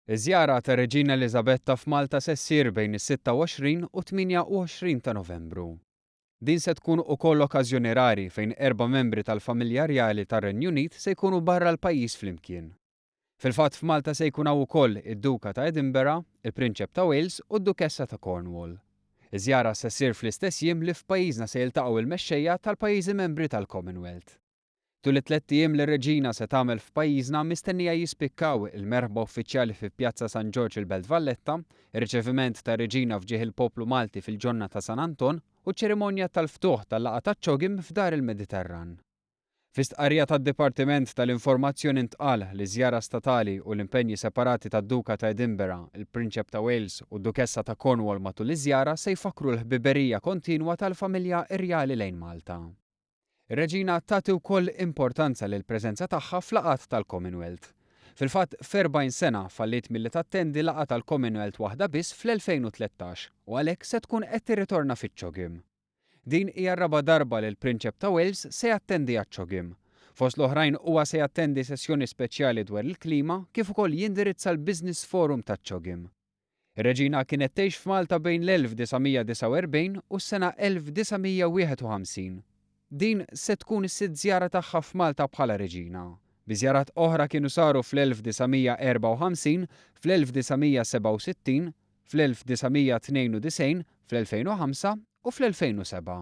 Iż-żjara ta' Reġina Elisabetta f'Malta se ssir bejn is-26 u 28 ta' Novembru. Din se tkun ukoll okkażjoni rari fejn 4 membri tal-familja rjali tar-Renju Unit se jkunu barra l-pajjiż flimkien. Fil-fatt f'Malta se jkun hawn ukoll id-Duka ta' Edinburgh, il-Prinċep ta' Wales u d-Dukessa ta' Cornwall. Iż-żjara se ssir fl-istess jiem li f'pajjiżna se jiltaqgħu il-mexxejja tal-pajjiżi membri tal-Commonwealth. Tul it-tliet ijiem li r-Reġina se tagħmel f'pajjiżna mistennija jispikkaw il-merħba uffiċjali fi Pjazza San George il-Belt Valletta, ir-riċeviment ta' Reġina fġieħ il-poplu Malti fil-ġonna ta' San Anton u ċ-ċerimonja tal-ftuħ tal-laqgħa taċ-ċogim f'Dar il-Mediterran. Fi stqarrija tad-Dipartiment tal-Informazzjoni ntqal li żjara statali u l-impenji separati tad-Duka ta' Edinburgh, il-Prinċep ta' Wales u d-Dukessa ta' Cornwall matul iż-żjara se jfakru l-ħbiberija kontinwa tal-familja irjali lejn Malta. Ir-Reġina tagħti wkoll importanza lil preżenza tagħha f'laqgħat tal-Commonwealth. Fil-fatt f'40 sena fallit milli tattendi laqgħa tal-Commonwealth waħda biss fl-2013 u għalhekk se tkun qed tirritorna fiċ-ċogim. Din hija r-raba' darba li l-Prinċep ta' Wales se jattendi għaċ-ċogim. Fost l-oħrajn huwa se jattendi sessjoni speċjali dwar il-klima kif ukoll jindirizza l-Business Forum taċ-ċogim. Ir-Reġina kienet tgħix f'Malta bejn l-1949 u s-sena 1951. Din se tkun is-sitt żjara tagħha f'Malta bħala Reġina. Biżjarat oħra kienu saru fl-1954, fl-1967, fl-1992, fl-2005 u fl-2007.